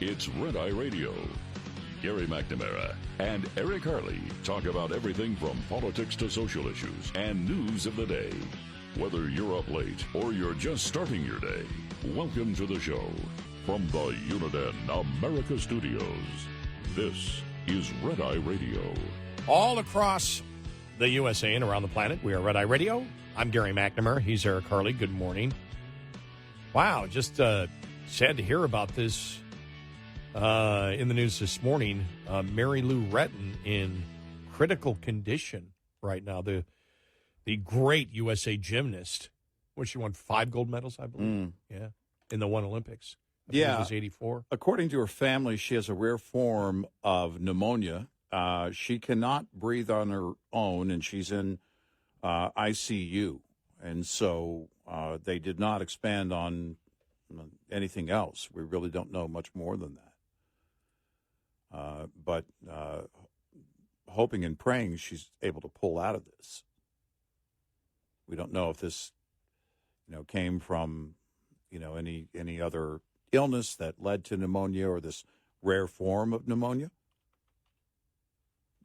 It's Red Eye Radio. Gary McNamara and Eric Harley talk about everything from politics to social issues and news of the day. Whether you're up late or you're just starting your day, welcome to the show. From the Uniden America Studios, this is Red Eye Radio. All across the USA and around the planet, we are Red Eye Radio. I'm Gary McNamara. He's Eric Harley. Good morning. Wow, just sad to hear about this in the news this morning. Mary Lou Retton in critical condition right now. The great USA gymnast. What, she won 5 gold medals, I believe. Yeah, in the one Olympics. I think it was 84. According to her family, she has a rare form of pneumonia. She cannot breathe on her own, and she's in ICU. And so they did not expand on anything else. We really don't know much more than that. But hoping and praying she's able to pull out of this. We don't know if this, came from, any other illness that led to pneumonia or this rare form of pneumonia.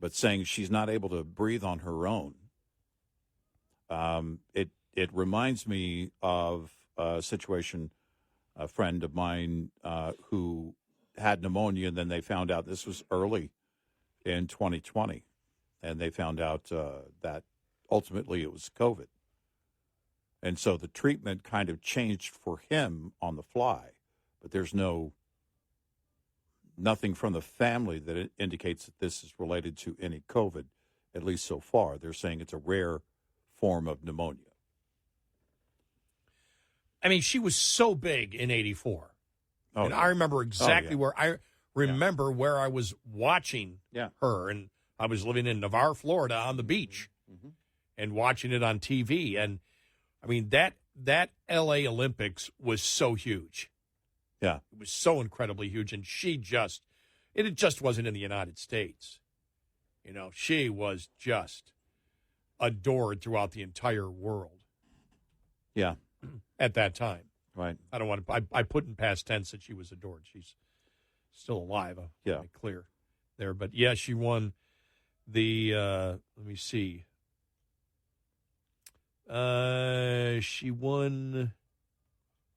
But saying she's not able to breathe on her own, it reminds me of a situation, a friend of mine who had pneumonia, and then they found out this was early in 2020, and they found out that ultimately it was COVID. And so the treatment kind of changed for him on the fly, but there's nothing from the family that it indicates that this is related to any COVID, at least so far. They're saying it's a rare form of pneumonia. I mean, she was so big in 84. Oh, and yeah. I remember exactly where I was watching her. And I was living in Navarre, Florida on the beach and watching it on TV. And, I mean, that L.A. Olympics was so huge. Yeah. It was so incredibly huge. And it just wasn't in the United States. She was just adored throughout the entire world. Yeah. At that time. Right. I don't want to, I put in past tense that she was adored. She's still alive. Yeah. Clear there. But yeah, she won the, let me see. She won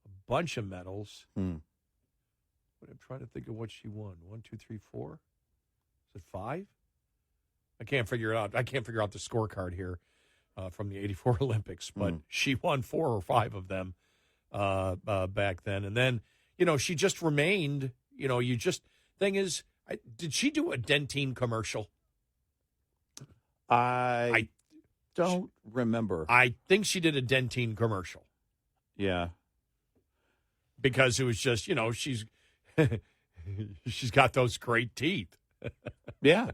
a bunch of medals. But I'm trying to think of what she won. 1, 2, 3, 4. Is it 5? I can't figure it out. I can't figure out the scorecard here from the 84 Olympics, but she won 4 or 5 of them back then. And then, she just remained, thing is, did she do a Dentyne commercial? I don't remember. I think she did a Dentyne commercial. Yeah. Because it was just, she's she's got those great teeth. Yeah.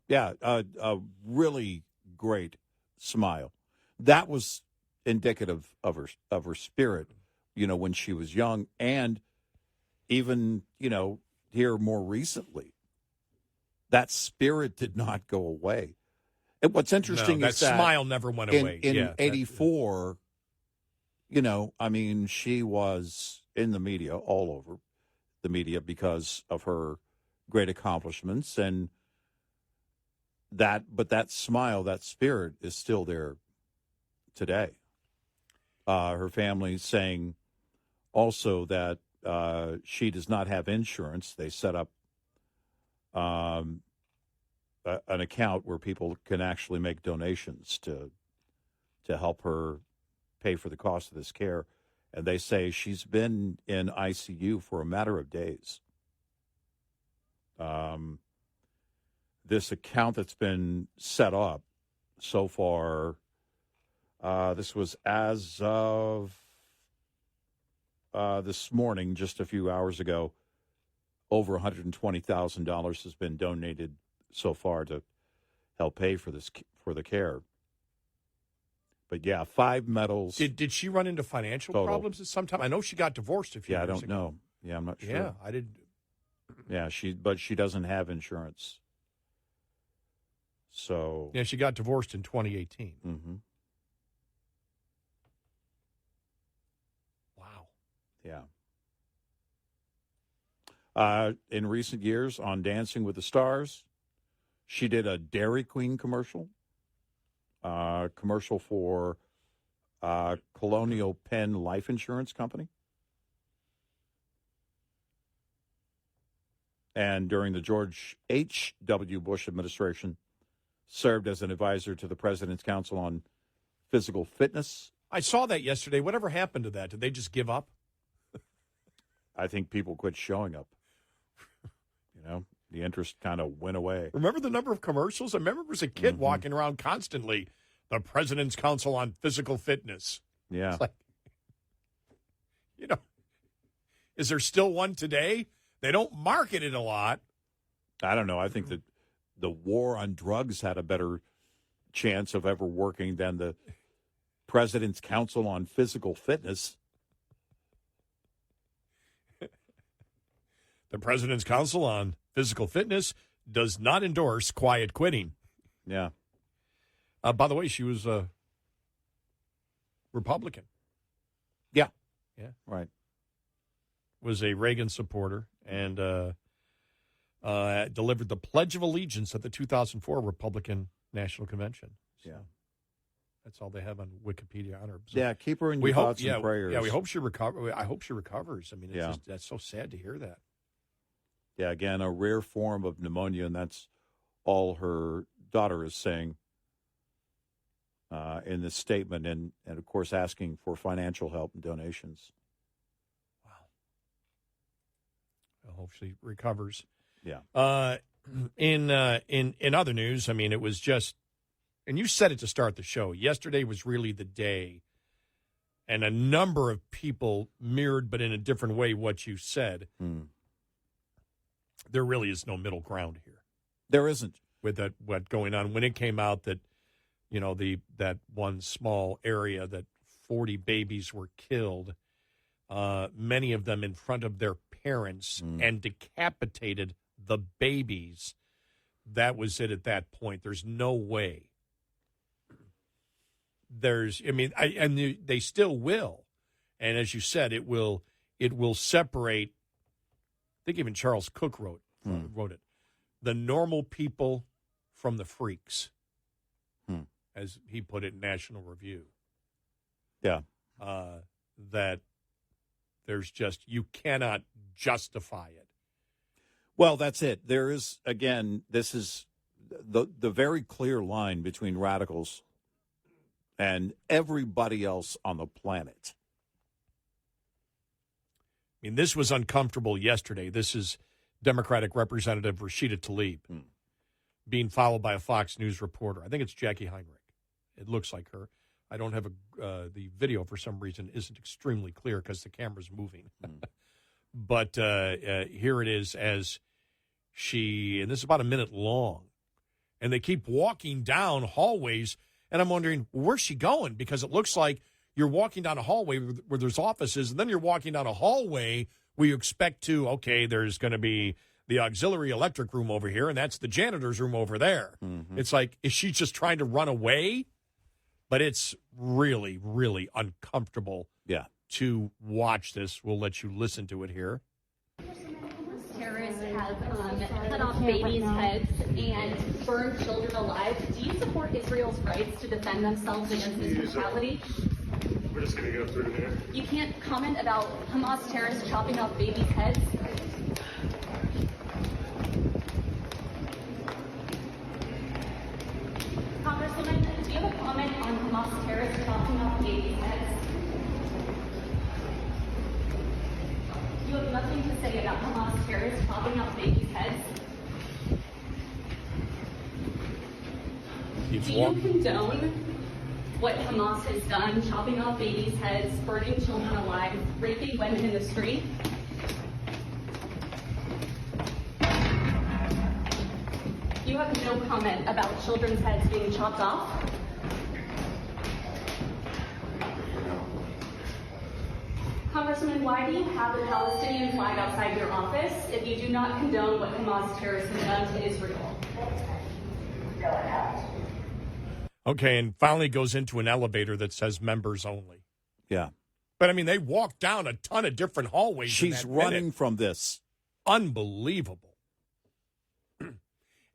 Yeah. A really great smile. That was indicative of her spirit, when she was young, and even, here more recently. That spirit did not go away. And what's interesting is that smile never went away. In 84, she was in the media, all over the media, because of her great accomplishments, and but that smile, that spirit is still there today. Her family saying also that she does not have insurance. They set up an account where people can actually make donations to help her pay for the cost of this care. And they say she's been in ICU for a matter of days. This account that's been set up so far, this was as of this morning, just a few hours ago, over $120,000 has been donated so far to help pay for the care. But yeah, 5 medals. Did she run into financial problems at some time? I know she got divorced a few years ago. I don't know. Yeah, I'm not sure. Yeah, I did. Yeah, but she doesn't have insurance. So yeah, she got divorced in 2018. Mm-hmm. Wow. Yeah. In recent years on Dancing with the Stars. She did a Dairy Queen commercial for Colonial Penn Life Insurance Company. And during the George H.W. Bush administration, served as an advisor to the President's Council on Physical Fitness. I saw that yesterday. Whatever happened to that? Did they just give up? I think people quit showing up. The interest kind of went away. Remember the number of commercials? I remember as a kid walking around constantly, the President's Council on Physical Fitness. Yeah. It's like, is there still one today? They don't market it a lot. I don't know. I think that the war on drugs had a better chance of ever working than the President's Council on Physical Fitness. The President's Council on Physical Fitness does not endorse quiet quitting. Yeah. By the way, she was a Republican. Yeah. Yeah. Right. Was a Reagan supporter and delivered the Pledge of Allegiance at the 2004 Republican National Convention. So yeah. That's all they have on Wikipedia on her. So yeah, keep her in your thoughts and prayers. Yeah, we hope she recovers. I hope she recovers. I mean, that's so sad to hear that. Yeah, again, a rare form of pneumonia, and that's all her daughter is saying in this statement, and of course, asking for financial help and donations. Wow. I hope she recovers. Yeah. In other news, I mean, it was just, and you said it to start the show, yesterday was really the day, and a number of people mirrored, but in a different way, what you said. There really is no middle ground here. There isn't. With what going on. When it came out that, that one small area that 40 babies were killed, many of them in front of their parents, and decapitated the babies, that was it at that point. There's no way. They still will. And as you said, it will separate. I think even Charles Cook wrote it. The normal people from the freaks, as he put it in National Review. Yeah. That there's you cannot justify it. Well, that's it. There is, again, this is the very clear line between radicals and everybody else on the planet. I mean, this was uncomfortable yesterday. This is Democratic Representative Rashida Tlaib being followed by a Fox News reporter. I think it's Jackie Heinrich. It looks like her. I don't have the video for some reason isn't extremely clear because the camera's moving. But here it is as and this is about a minute long, and they keep walking down hallways, and I'm wondering, where's she going? Because it looks like you're walking down a hallway where there's offices, and then you're walking down a hallway where you expect there's going to be the auxiliary electric room over here, and that's the janitor's room over there. It's like, is she just trying to run away? But it's really, really uncomfortable to watch this. We'll let you listen to it here. Terrorists have cut off babies' heads and burned children alive. Do you support Israel's rights to defend themselves against this brutality? We're just going to go through here. You can't comment about Hamas terrorists chopping off babies' heads? Congresswoman, do you have a comment on Hamas terrorists chopping off babies' heads? You have nothing to say about Hamas terrorists chopping off babies' heads? Do you condone what Hamas has done, chopping off babies' heads, burning children alive, raping women in the street? You have no comment about children's heads being chopped off? Congressman, why do you have a Palestinian flag outside your office if you do not condone what Hamas terrorists have done to Israel? Go ahead. Okay, and finally goes into an elevator that says members only. Yeah. But, I mean, they walk down a ton of different hallways. She's running from this. unbelievable.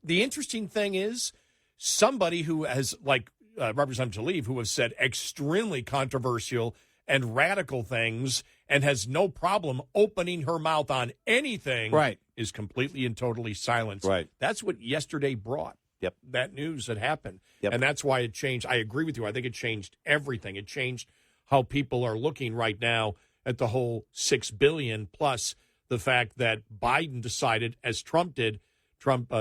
The interesting thing is somebody who has, like Representative Tlaib, who has said extremely controversial and radical things and has no problem opening her mouth on anything, Right. is completely and totally silenced. Right. That's what yesterday brought. Yep. That news that happened. Yep. And that's why it changed. I agree with you. I think it changed everything. It changed how people are looking right now at the whole $6 billion, plus the fact that Biden decided, as Trump did, Trump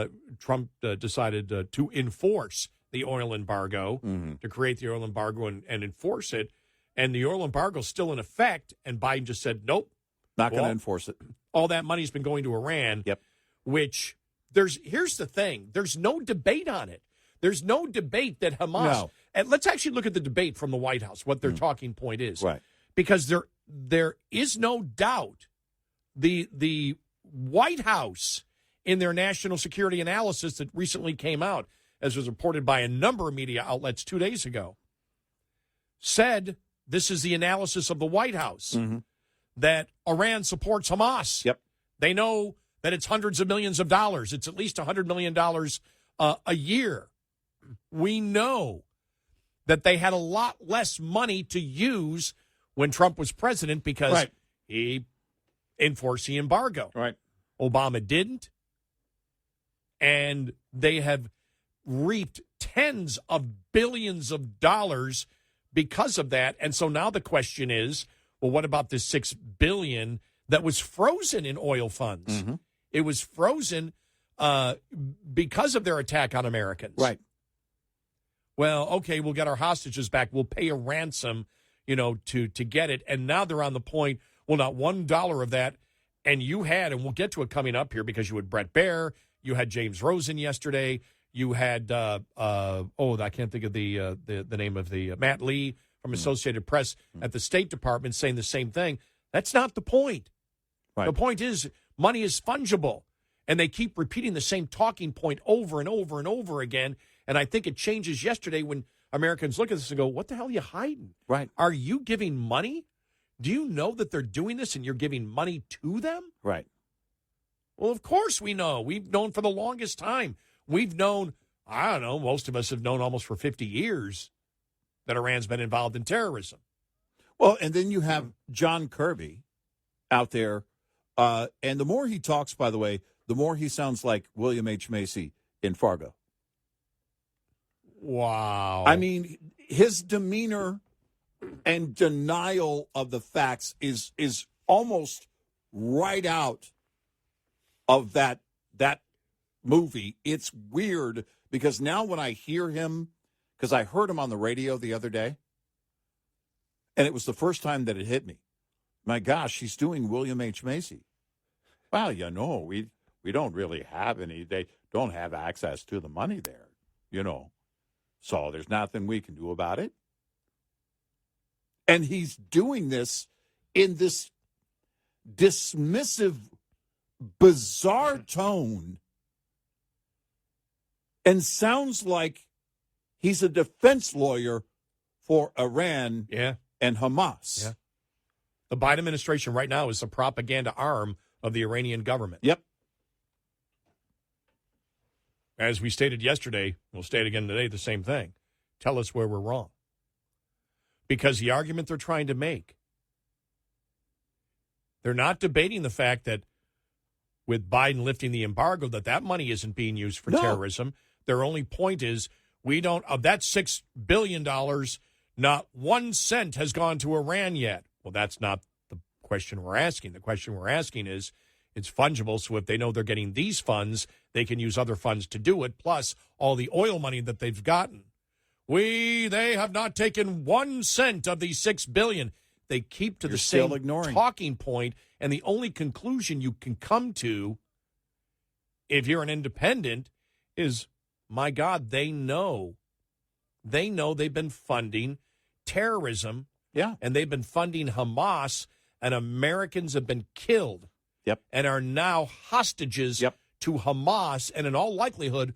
decided to enforce the oil embargo, to create the oil embargo and enforce it. And the oil embargo is still in effect. And Biden just said, nope. Not going to enforce it. All that money's been going to Iran. Yep. Which here's the thing. There's no debate on it. There's no debate that Hamas. No. And let's actually look at the debate from the White House, what their talking point is. Right. Because there is no doubt the White House, in their national security analysis that recently came out, as was reported by a number of media outlets 2 days ago, said, this is the analysis of the White House, that Iran supports Hamas. Yep. They know that it's hundreds of millions of dollars. It's at least $100 million a year. We know that they had a lot less money to use when Trump was president because he enforced the embargo. Right. Obama didn't. And they have reaped tens of billions of dollars because of that. And so now the question is, well, what about this $6 billion that was frozen in oil funds? It was frozen because of their attack on Americans. Right. Well, okay, we'll get our hostages back. We'll pay a ransom, to get it. And now they're on the point, well, not $1 of that. And you had, and we'll get to it coming up here because you had Brett Baer, you had James Rosen yesterday, you had, I can't think of the name of the, Matt Lee from Associated Press at the State Department saying the same thing. That's not the point. Right. The point is money is fungible. And they keep repeating the same talking point over and over and over again. And I think it changes yesterday when Americans look at this and go, what the hell are you hiding? Right. Are you giving money? Do you know that they're doing this and you're giving money to them? Right. Well, of course we know. We've known for the longest time. We've known, I don't know, most of us have known almost for 50 years that Iran's been involved in terrorism. Well, and then you have John Kirby out there. And the more he talks, by the way, the more he sounds like William H. Macy in Fargo. Wow. I mean, his demeanor and denial of the facts is almost right out of that movie. It's weird because now when I hear him, because I heard him on the radio the other day, and it was the first time that it hit me. My gosh, he's doing William H. Macy. Well, we don't really have any. They don't have access to the money there, So there's nothing we can do about it. And he's doing this in this dismissive, bizarre tone and sounds like he's a defense lawyer for Iran and Hamas. Yeah. The Biden administration right now is the propaganda arm of the Iranian government. Yep. As we stated yesterday, we'll state again today, the same thing. Tell us where we're wrong. Because the argument they're trying to make, they're not debating the fact that with Biden lifting the embargo, that money isn't being used for terrorism. Their only point is, of that $6 billion, not 1 cent has gone to Iran yet. Well, that's not the question we're asking. The question we're asking is, it's fungible, so if they know they're getting these funds, they can use other funds to do it, plus all the oil money that they've gotten. They have not taken 1 cent of the $6 billion. They keep to the same talking point, and the only conclusion you can come to, if you're an independent, is, my God, they know they've been funding terrorism, and they've been funding Hamas, and Americans have been killed. Yep. And are now hostages to Hamas. And in all likelihood,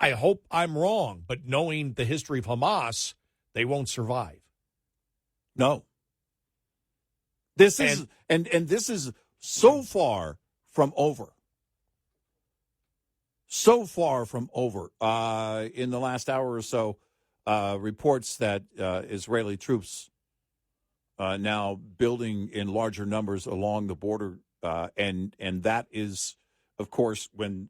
I hope I'm wrong, but knowing the history of Hamas, they won't survive. No. This is so far from over. So far from over. In the last hour or so, reports that Israeli troops now building in larger numbers along the border, and that is, of course, when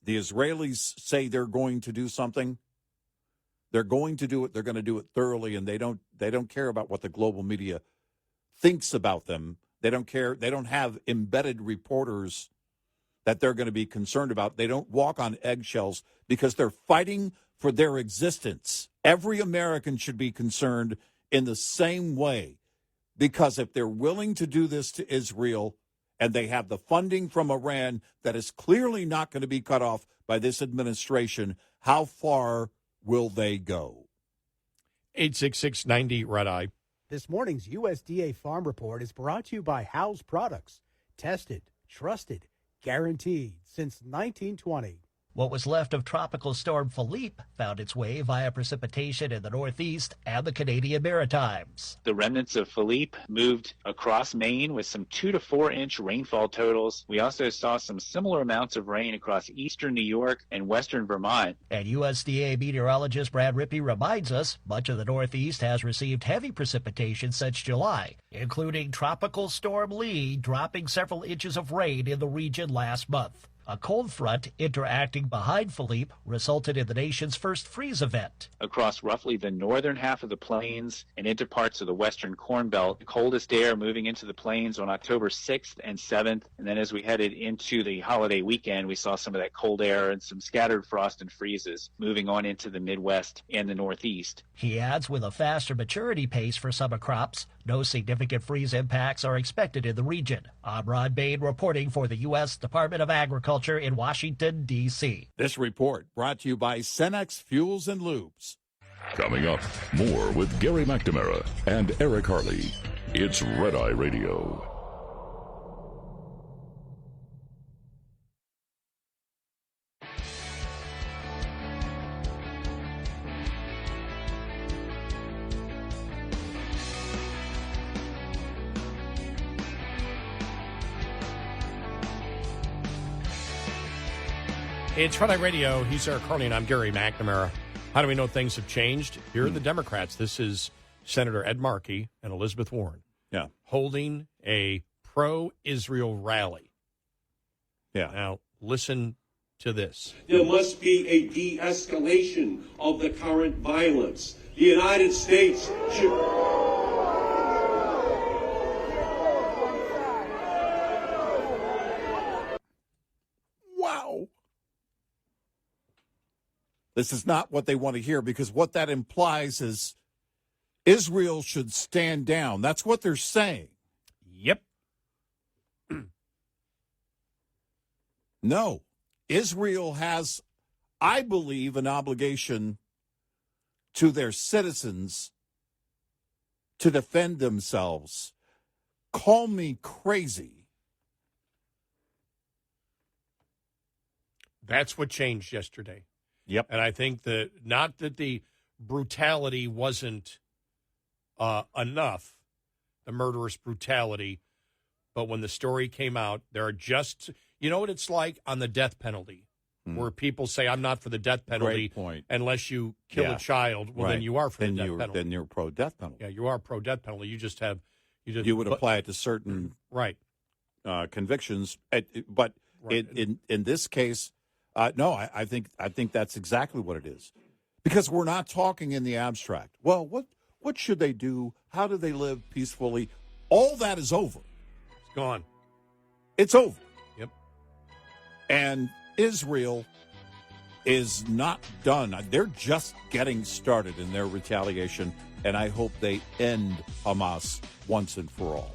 the Israelis say they're going to do something, they're going to do it. They're going to do it thoroughly, and they don't care about what the global media thinks about them. They don't care. They don't have embedded reporters that they're going to be concerned about. They don't walk on eggshells because they're fighting for their existence. Every American should be concerned in the same way, because if they're willing to do this to Israel and they have the funding from Iran that is clearly not going to be cut off by this administration, how far will they go? 866-90 Red Eye. This morning's USDA Farm Report is brought to you by House Products. Tested, trusted, guaranteed since 1920. What was left of Tropical Storm Philippe found its way via precipitation in the Northeast and the Canadian Maritimes. The remnants of Philippe moved across Maine with some 2 to 4 inch rainfall totals. We also saw some similar amounts of rain across eastern New York and western Vermont. And USDA meteorologist Brad Rippey reminds us much of the Northeast has received heavy precipitation since July, including Tropical Storm Lee dropping several inches of rain in the region last month. A cold front interacting behind Philippe resulted in the nation's first freeze event. Across roughly the northern half of the plains and into parts of the western Corn Belt, the coldest air moving into the plains on October 6th and 7th. And then as we headed into the holiday weekend, we saw some of that cold air and some scattered frost and freezes moving on into the Midwest and the Northeast. He adds, with a faster maturity pace for summer crops, no significant freeze impacts are expected in the region. I'm Ron Bain reporting for the U.S. Department of Agriculture in Washington, D.C. This report brought to you by Cenex Fuels and Lubes. Coming up, more with Gary McNamara and Eric Harley. It's Red Eye Radio. It's Red Eye Radio. He's Eric Harley, and I'm Gary McNamara. How do we know things have changed? Here are the Democrats. This is Senator Ed Markey and Elizabeth Warren. Yeah. Holding a pro-Israel rally. Yeah. Now, listen to this. There must be a de-escalation of the current violence. The United States should... Wow. This is not what they want to hear, because what that implies is Israel should stand down. That's what they're saying. Yep. No. Israel has, I believe, an obligation to their citizens to defend themselves. Call me crazy. That's what changed yesterday. Yep. And I think that not that the brutality wasn't enough, the murderous brutality, but when the story came out, there are just, you know what it's like on the death penalty, where people say, I'm not for the death penalty unless you kill a child. Well, then you are for the death penalty. Then you're pro-death penalty. Yeah, you are pro-death penalty. You just have... You would apply it to certain convictions. But in this case... no, I think that's exactly what it is, because we're not talking in the abstract. Well, what should they do? How do they live peacefully? All that is over. It's gone. It's over. Yep. And Israel is not done. They're just getting started in their retaliation, and I hope they end Hamas once and for all.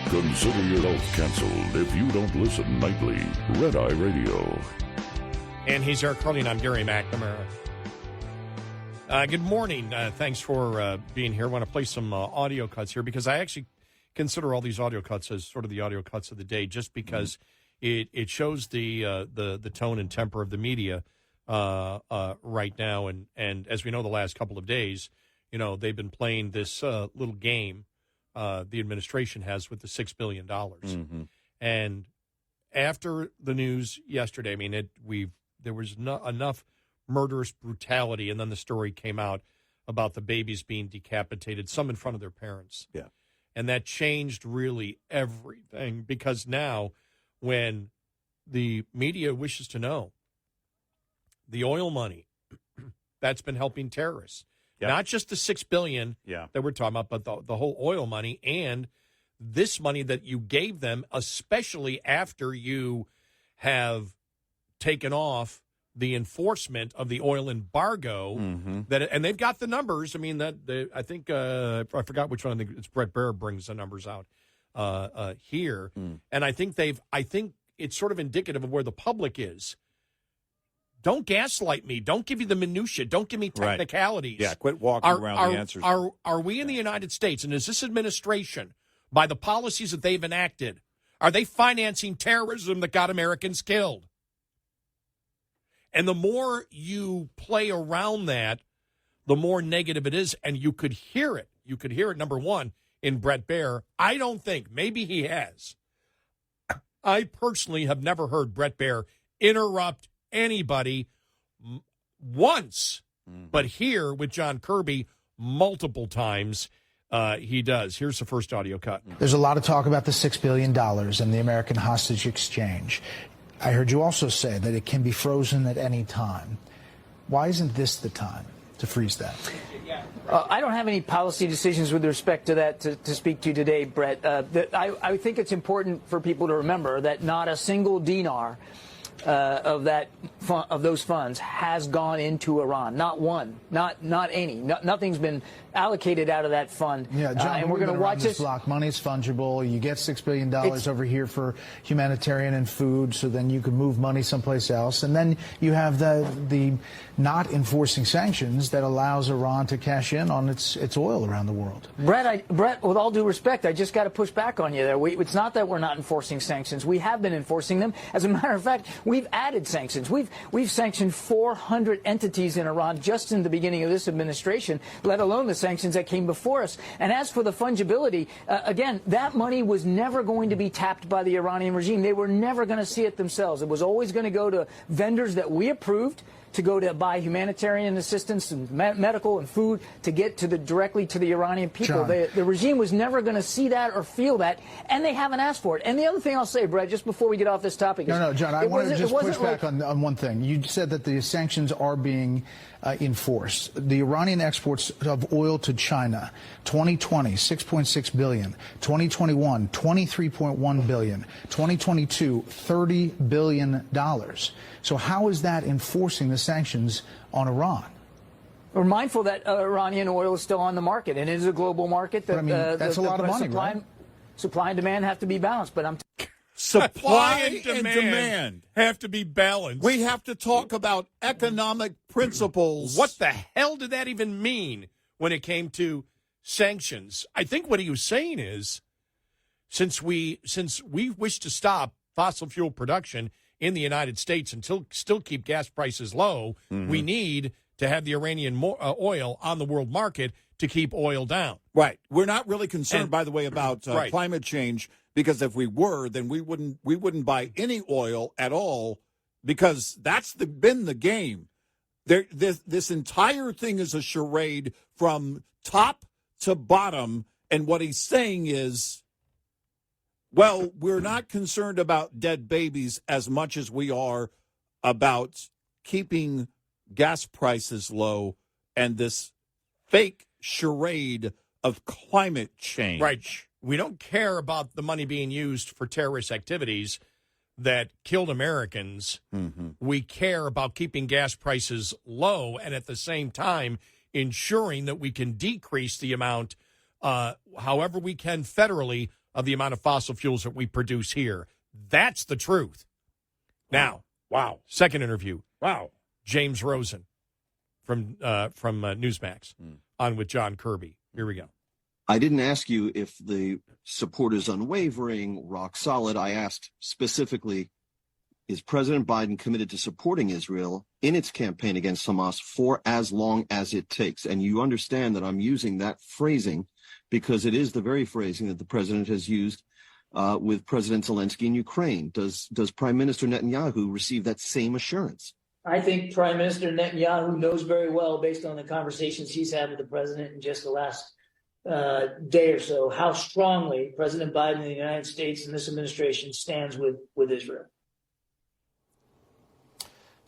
Consider your health canceled if you don't listen nightly. Red Eye Radio. And he's Eric Carly, and I'm Gary McNamara. Good morning. Thanks for being here. I want to play some audio cuts here because I actually consider all these audio cuts as sort of the audio cuts of the day, just because it shows the tone and temper of the media right now. And as we know, the last couple of days, they've been playing this little game the administration has with the $6 billion. Mm-hmm. And after the news yesterday, I mean, there was enough murderous brutality, and then the story came out about the babies being decapitated, some in front of their parents. Yeah. And that changed really everything, because now when the media wishes to know the oil money that's been helping terrorists, not just the $6 billion that we're talking about, but the whole oil money and this money that you gave them, especially after you have taken off the enforcement of the oil embargo, and they've got the numbers. I mean, I think I forgot which one. I think it's Brett Baer brings the numbers out here, and I think it's sort of indicative of where the public is. Don't gaslight me. Don't give you the minutia. Don't give me technicalities. Right. Yeah, quit walking around the answers. Are we in the United States, and is this administration, by the policies that they've enacted, are they financing terrorism that got Americans killed? And the more you play around that, the more negative it is, and you could hear it. You could hear it, number one, in Brett Baer. I don't think, maybe he has. I personally have never heard Brett Baer interrupt anybody once, but here with John Kirby multiple times he does. Here's the first audio cut. There's a lot of talk about the $6 billion and the American hostage exchange. I heard you also say that it can be frozen at any time. Why isn't this the time to freeze that? I don't have any policy decisions with respect to that to speak to today, Brett. I think it's important for people to remember that not a single dinar of those funds has gone into Iran. Not one. Not any. Nothing's been allocated out of that fund. Yeah, John, and we're going to watch this. Block. Money is fungible. You get $6 billion over here for humanitarian and food, so then you can move money someplace else. And then you have the not enforcing sanctions that allows Iran to cash in on its oil around the world. Brett, with all due respect, I just got to push back on you there. It's not that we're not enforcing sanctions. We have been enforcing them. As a matter of fact, we've added sanctions. We've sanctioned 400 entities in Iran just in the beginning of this administration, let alone the sanctions that came before us. And as for the fungibility, again, that money was never going to be tapped by the Iranian regime. They were never going to see it themselves. It was always going to go to vendors that we approved to go to buy humanitarian assistance and medical and food to get directly to the Iranian people. The regime was never going to see that or feel that, and they haven't asked for it. And the other thing I'll say, Brett, just before we get off this topic, No, John, I want to just push back on one thing. You said that the sanctions are being enforced. The Iranian exports of oil to China, 2020, $6.6 billion. 2021, $23.1 billion. 2022, $30 billion. So how is that enforcing the sanctions on Iran? We're mindful that Iranian oil is still on the market, and it is a global market. That, that's a lot of money, right? Supply and demand have to be balanced, but Supply and demand have to be balanced. We have to talk about economic principles. What the hell did that even mean when it came to sanctions? I think what he was saying is, since we wish to stop fossil fuel production in the United States and still keep gas prices low, we need to have the Iranian oil on the world market to keep oil down. Right. We're not really concerned, by the way, about climate change, because if we were, then we wouldn't buy any oil at all, because that's been the game. This entire thing is a charade from top to bottom, and what he's saying is, well, we're not concerned about dead babies as much as we are about keeping gas prices low and this fake charade of climate change. Right. We don't care about the money being used for terrorist activities that killed Americans. We care about keeping gas prices low and at the same time ensuring that we can decrease the amount, however we can federally, of the amount of fossil fuels that we produce here. That's the truth. Now, Wow. Second interview. Wow. James Rosen from Newsmax on with John Kirby. Here we go. I didn't ask you if the support is unwavering, rock solid. I asked specifically, is President Biden committed to supporting Israel in its campaign against Hamas for as long as it takes? And you understand that I'm using that phrasing because it is the very phrasing that the president has used with President Zelensky in Ukraine. Does Prime Minister Netanyahu receive that same assurance? I think Prime Minister Netanyahu knows very well, based on the conversations he's had with the president in just the last day or so, how strongly President Biden in the United States and this administration stands with Israel.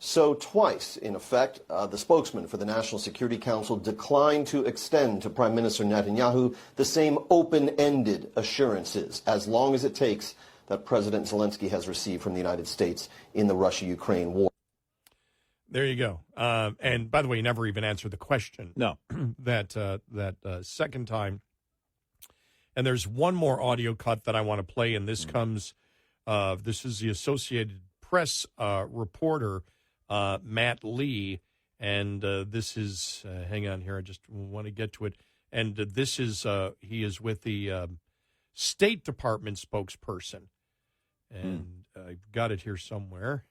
So twice, in effect, the spokesman for the National Security Council declined to extend to Prime Minister Netanyahu the same open-ended assurances, as long as it takes, that President Zelensky has received from the United States in the Russia-Ukraine war. There you go. And by the way, you never even answered the question. No. that second time. And there's one more audio cut that I want to play, and this comes, this is the Associated Press reporter, Matt Lee, and this is, hang on here, I just want to get to it. And this is, he is with the State Department spokesperson. And I've got it here somewhere.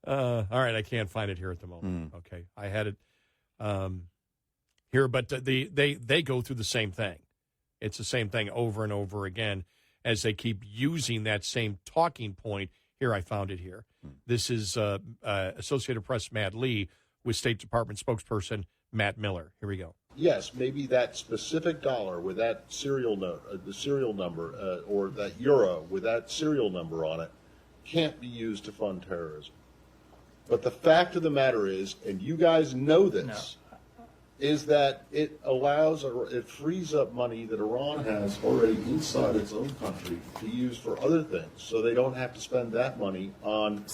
All right, I can't find it here at the moment. Okay, I had it here, but they go through the same thing. It's the same thing over and over again as they keep using that same talking point. Here, I found it here. This is Associated Press Matt Lee with State Department spokesperson Matt Miller. Here we go. Yes, maybe that specific dollar with that serial note, the serial number, or that euro with that serial number on it, can't be used to fund terrorism. But the fact of the matter is, and you guys know this, is that it allows, or it frees up money that Iran has already inside its own country to use for other things, so they don't have to spend that money on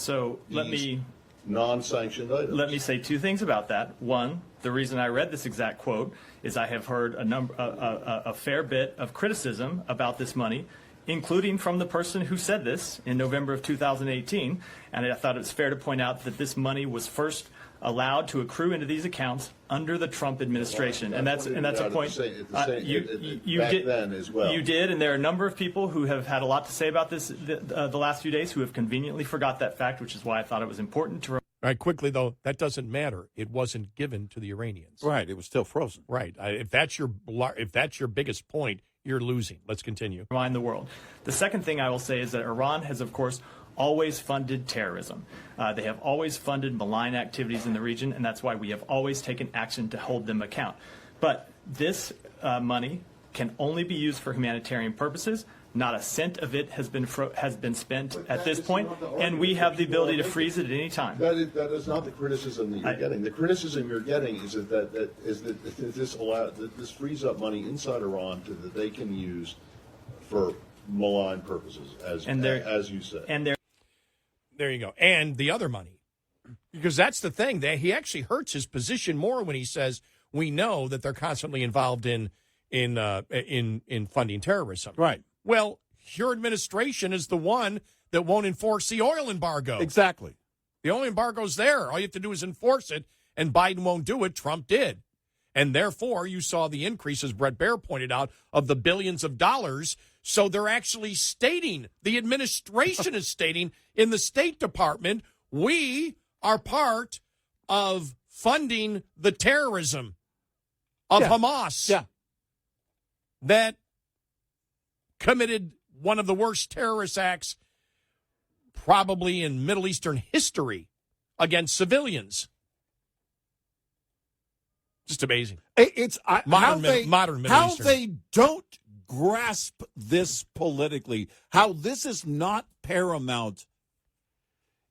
non-sanctioned items. Let me say two things about that. One, the reason I read this exact quote is I have heard a fair bit of criticism about this money, including from the person who said this in November of 2018. And I thought it's fair to point out that this money was first allowed to accrue into these accounts under the Trump administration. And that's a point you did then as well. You did, and there are a number of people who have had a lot to say about this the last few days who have conveniently forgot that fact, which is why I thought it was important to. All right, quickly, though, that doesn't matter. It wasn't given to the Iranians. Right, it was still frozen. Right. If that's your biggest point, you're losing. Let's continue. Remind the world. The second thing I will say is that Iran has, of course, always funded terrorism. They have always funded malign activities in the region, and that's why we have always taken action to hold them account. But this money can only be used for humanitarian purposes. Not a cent of it has been spent at this point, and we have the ability to freeze it at any time. That is not the criticism that you're getting. The criticism you're getting is that this frees up money inside Iran that they can use for malign purposes, as you said. And there you go. And the other money, because that's the thing, that he actually hurts his position more when he says we know that they're constantly involved in funding terrorism. Right. Well, your administration is the one that won't enforce the oil embargo. Exactly. The oil embargo's there. All you have to do is enforce it, and Biden won't do it. Trump did. And therefore, you saw the increase, as Brett Baer pointed out, of the billions of dollars. So they're actually stating, the administration is stating in the State Department, we are part of funding the terrorism of Hamas. Yeah. That committed one of the worst terrorist acts probably in Middle Eastern history against civilians. Just amazing. It's modern Middle how Eastern. They don't grasp this politically, how this is not paramount,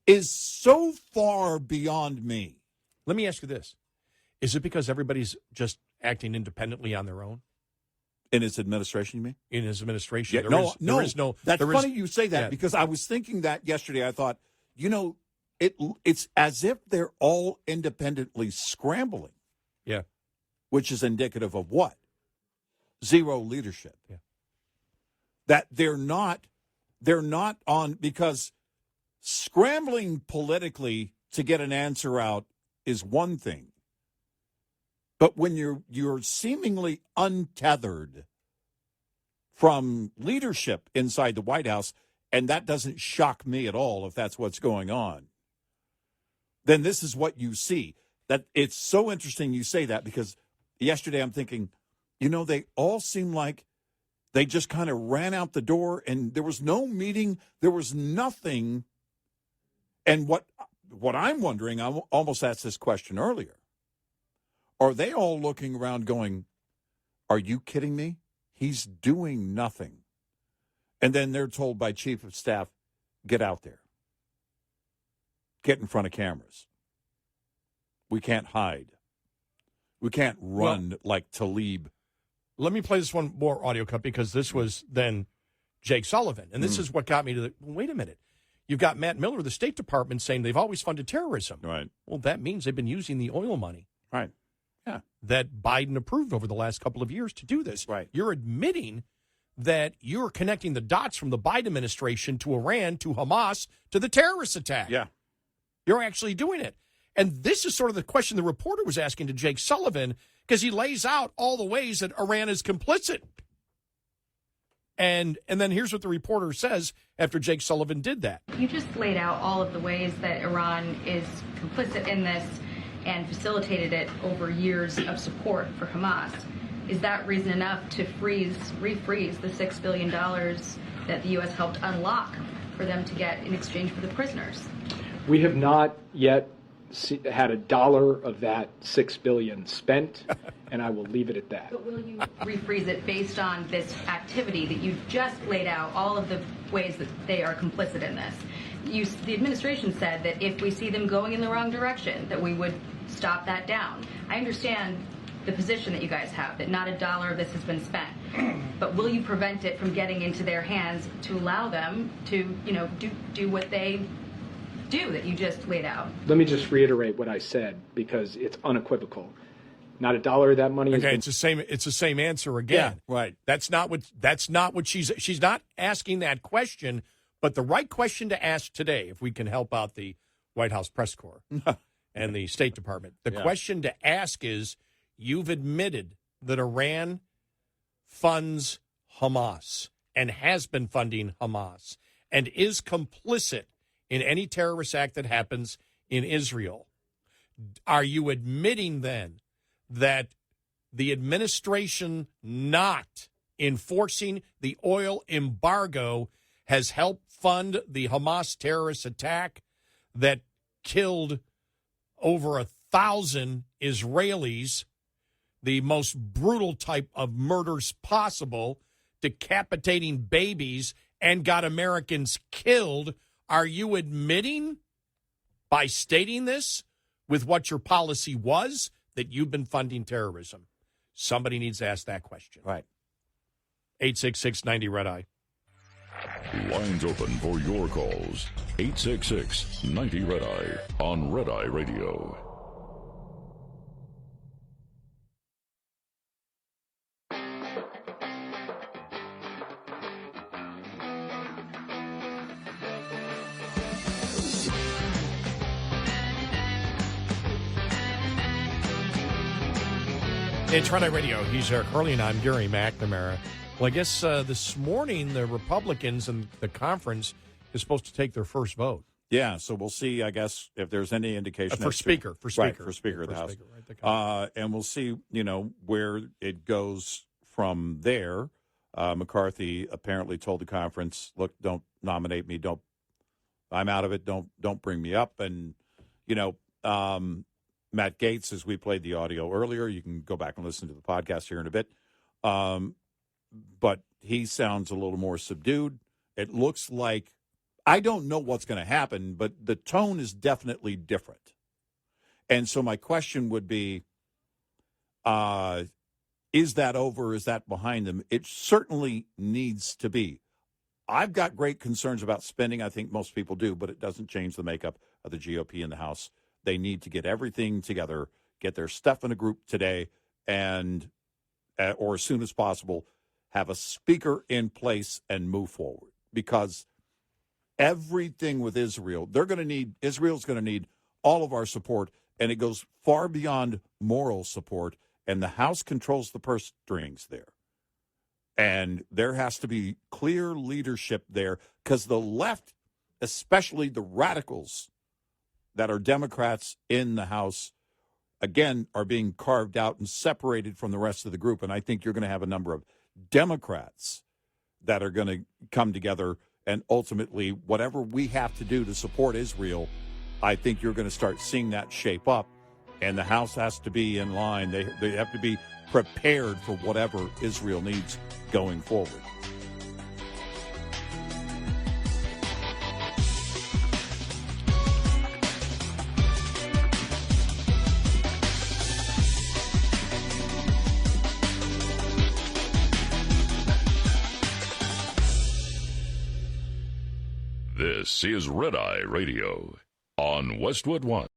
is so far beyond me. Let me ask you this. Is it because everybody's just acting independently on their own? In his administration, you mean? In his administration. Yeah, there is no. That's funny you say that, because I was thinking that yesterday. I thought, it's as if they're all independently scrambling. Yeah. Which is indicative of what? Zero leadership. Yeah. That they're not on, because scrambling politically to get an answer out is one thing. But when you're seemingly untethered from leadership inside the White House, and that doesn't shock me at all if that's what's going on, then this is what you see. That it's so interesting you say that, because yesterday I'm thinking, they all seem like they just kind of ran out the door, and there was no meeting, there was nothing. And what I'm wondering, I almost asked this question earlier, are they all looking around going, are you kidding me? He's doing nothing. And then they're told by Chief of Staff, get out there. Get in front of cameras. We can't hide. We can't run like Talib. Let me play this one more audio cut, because this was then Jake Sullivan. And this is what got me to wait a minute. You've got Matt Miller, the State Department, saying they've always funded terrorism. Right. Well, that means they've been using the oil money. Right. Yeah. That Biden approved over the last couple of years to do this. Right. You're admitting that you're connecting the dots from the Biden administration to Iran, to Hamas, to the terrorist attack. Yeah. You're actually doing it. And this is sort of the question the reporter was asking to Jake Sullivan, because he lays out all the ways that Iran is complicit. And then here's what the reporter says after Jake Sullivan did that. You just laid out all of the ways that Iran is complicit in this and facilitated it over years of support for Hamas. Is that reason enough to refreeze the $6 billion that the U.S. helped unlock for them to get in exchange for the prisoners? We have not yet had a dollar of that $6 billion spent, and I will leave it at that. But will you refreeze it based on this activity that you just laid out, all of the ways that they are complicit in this? The administration said that if we see them going in the wrong direction, that we would stop that down. I understand the position that you guys have, that not a dollar of this has been spent. But will you prevent it from getting into their hands to allow them to, do what they do that you just laid out? Let me just reiterate what I said, because it's unequivocal. Not a dollar of that money. Okay, it's the same answer again. Yeah, right. That's not what she's not asking that question, but the right question to ask today, if we can help out the White House press corps and the State Department. The question to ask is, you've admitted that Iran funds Hamas and has been funding Hamas and is complicit in any terrorist act that happens in Israel. Are you admitting then that the administration not enforcing the oil embargo has helped fund the Hamas terrorist attack that killed over 1,000 Israelis, the most brutal type of murders possible, decapitating babies, and got Americans killed? Are you admitting, by stating this, with what your policy was, that you've been funding terrorism? Somebody needs to ask that question. Right. 866-90-RED-I. Lines open for your calls. 866-90-RED-I on Red Eye Radio. It's Red Eye Radio. He's Eric Hurley, and I'm Gary McNamara. Well, I guess this morning the Republicans and the conference is supposed to take their first vote. Yeah, so we'll see, I guess, if there's any indication. For Speaker of the House. Right, and we'll see, where it goes from there. McCarthy apparently told the conference, look, don't nominate me. I'm out of it. Don't bring me up. And, Matt Gaetz, as we played the audio earlier, you can go back and listen to the podcast here in a bit. But he sounds a little more subdued. It looks like, I don't know what's going to happen, but the tone is definitely different. And so my question would be, is that over? Is that behind them? It certainly needs to be. I've got great concerns about spending. I think most people do, but it doesn't change the makeup of the GOP in the House. They need to get everything together, get their stuff in a group today, and or as soon as possible, have a speaker in place and move forward. Because everything with Israel. Israel's going to need all of our support, and it goes far beyond moral support, and the House controls the purse strings there. And there has to be clear leadership there because the left, especially the radicals that are Democrats in the House, again, are being carved out and separated from the rest of the group. And I think you're going to have a number of Democrats that are going to come together, and ultimately, whatever we have to do to support Israel, I think you're going to start seeing that shape up, and the House has to be in line. They have to be prepared for whatever Israel needs going forward. This is Red Eye Radio on Westwood One.